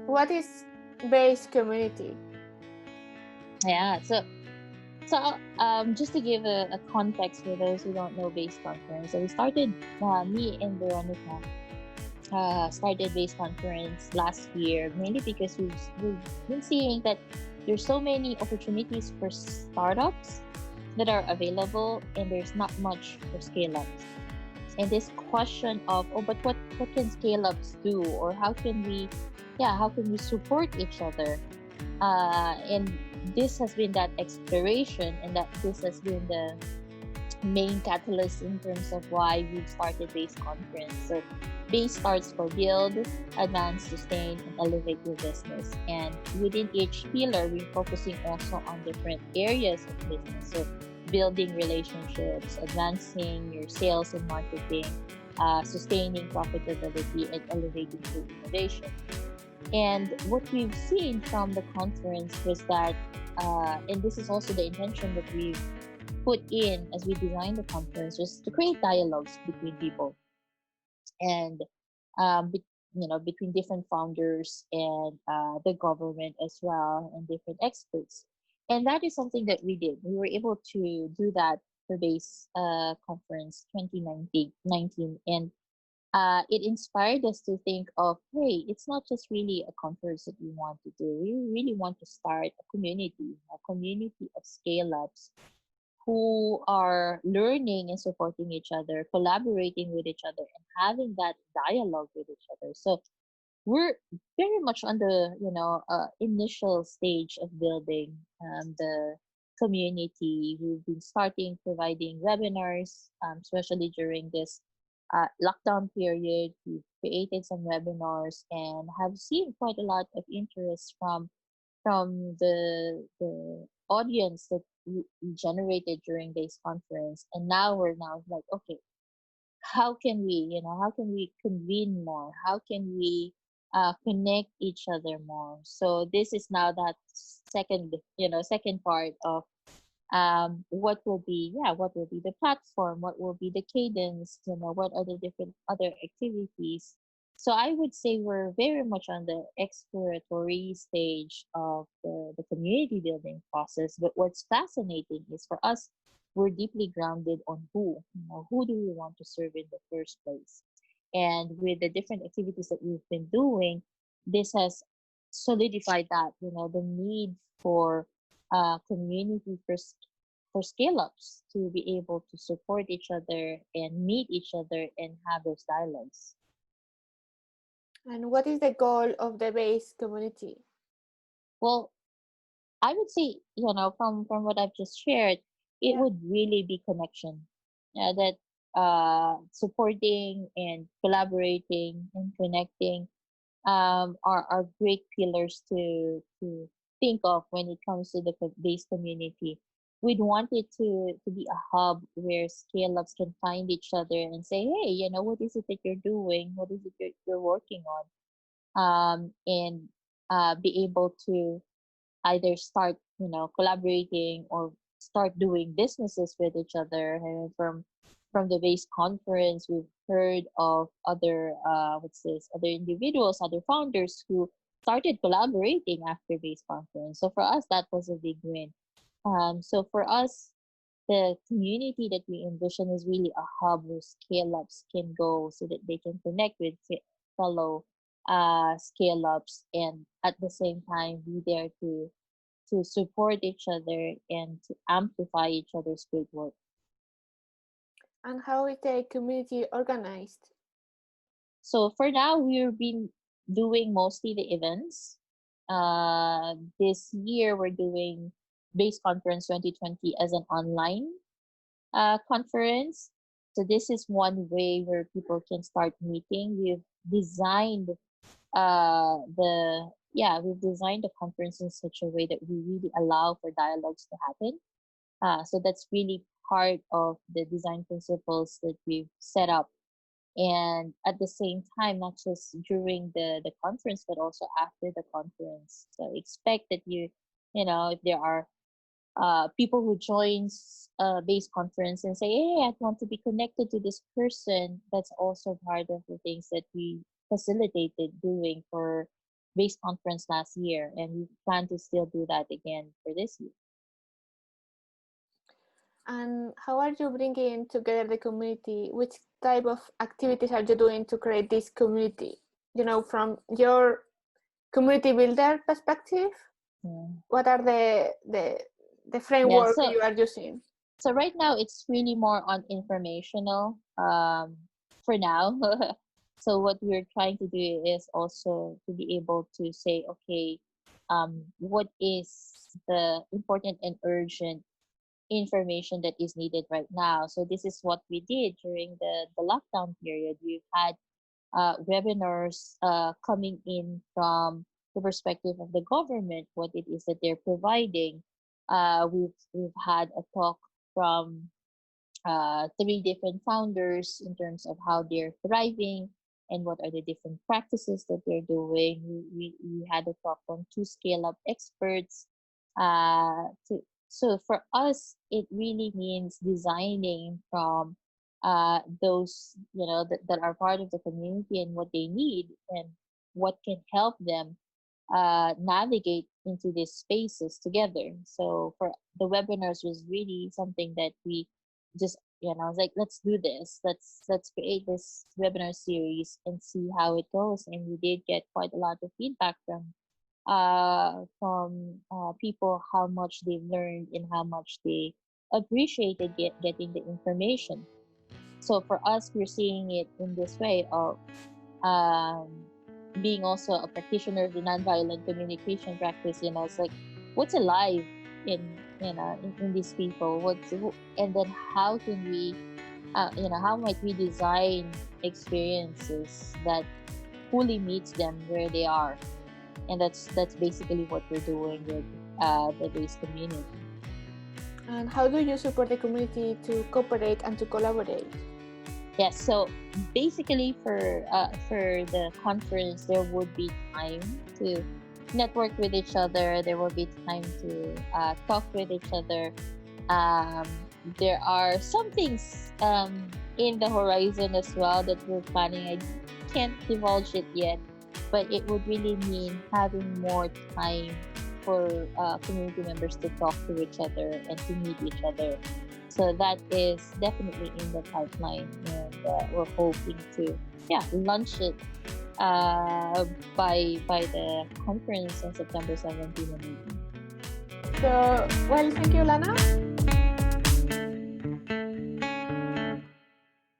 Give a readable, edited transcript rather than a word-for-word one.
What is base community? Yeah, just to give a context for those who don't know Base Conference, so we started, me and Veronica started Base Conference last year, mainly because we've been seeing that there's so many opportunities for startups that are available, and there's not much for scale ups. And this question of, oh, but what can scale ups do, or how can we support each other? And this has been that exploration, and that this has been the main catalyst in terms of why we've started Base Conference. So Base starts for build, advance, sustain, and elevate your business. And within each pillar, we're focusing also on different areas of business. So building relationships, advancing your sales and marketing, sustaining profitability, and elevating through innovation. And what we've seen from the conference was that, and this is also the intention that we've put in as we designed the conference, was to create dialogues between people, and between different founders and the government as well, and different experts. And that is something that we did. We were able to do that for Base Conference 2019, and it inspired us to think of, hey, it's not just really a conference that we want to do. We really want to start a community of scale ups who are learning and supporting each other, collaborating with each other, and having that dialogue with each other. So we're very much on the initial stage of building the community. We've been starting providing webinars, especially during this lockdown period. We've created some webinars and have seen quite a lot of interest from the audience that we generated during this conference. And now we're now like, okay, how can we convene more? How can we connect each other more? So this is now that second part of what will be the platform, what will be the cadence, what are the different other activities. So I would say we're very much on the exploratory stage of the community building process. But what's fascinating is, for us, we're deeply grounded on who do we want to serve in the first place. And with the different activities that we've been doing, this has solidified that, the need for community for scale ups to be able to support each other and meet each other and have those dialogues. And what is the goal of the base community? Well, I would say, from what I've just shared, it Yeah. would really be connection. That supporting and collaborating and connecting are great pillars to think of when it comes to the base community. We'd want it to be a hub where scale ups can find each other and say, hey, what is it that you're doing? What is it you're working on? And be able to either start, collaborating, or start doing businesses with each other. And from the base conference, we've heard of other other individuals, other founders who started collaborating after base conference. So for us, that was a big win. So for us, the community that we envision is really a hub where scale ups can go so that they can connect with fellow scale ups, and at the same time be there to support each other and to amplify each other's great work. And how is the community organized? So for now, we've been doing mostly the events. This year, we're doing Base Conference 2020 as an online conference. So this is one way where people can start meeting. Designed we've designed the conference in such a way that we really allow for dialogues to happen. So that's really part of the design principles that we've set up. And at the same time, not just during the conference, but also after the conference. So expect that if there are people who joins a base conference and say, hey, I want to be connected to this person, that's also part of the things that we facilitated doing for based conference last year, and we plan to still do that again for this year. And how are you bringing together the community? Which type of activities are you doing to create this community? From your community builder perspective, what are the framework you are using? So right now it's really more on informational for now. So what we're trying to do is also to be able to say, okay, what is the important and urgent information that is needed right now. So this is what we did during the lockdown period. We've had webinars coming in from the perspective of the government, what it is that they're providing. We've had a talk from 3 different founders in terms of how they're thriving and what are the different practices that they're doing. We had a talk from 2 scale-up experts. So for us, it really means designing from those that are part of the community and what they need and what can help them navigate into these spaces together. So for the webinars was really something that we just like, let's do this, let's create this webinar series and see how it goes. And we did get quite a lot of feedback from people, how much they've learned and how much they appreciated getting the information. So for us, we're seeing it in this way of being also a practitioner of the nonviolent communication practice. It's like, what's alive in these people, and then how can we how might we design experiences that fully meets them where they are. And that's basically what we're doing with the base community. And how do you support the community to cooperate and to collaborate? Yes, so basically for the conference, there would be time to network with each other. There will be time to talk with each other. There are some things in the horizon as well that we're planning. I can't divulge it yet, but it would really mean having more time for community members to talk to each other and to meet each other. So that is definitely in the pipeline, and we're hoping to launch it by the conference on September 17 and 18. So, well, thank you, Lana.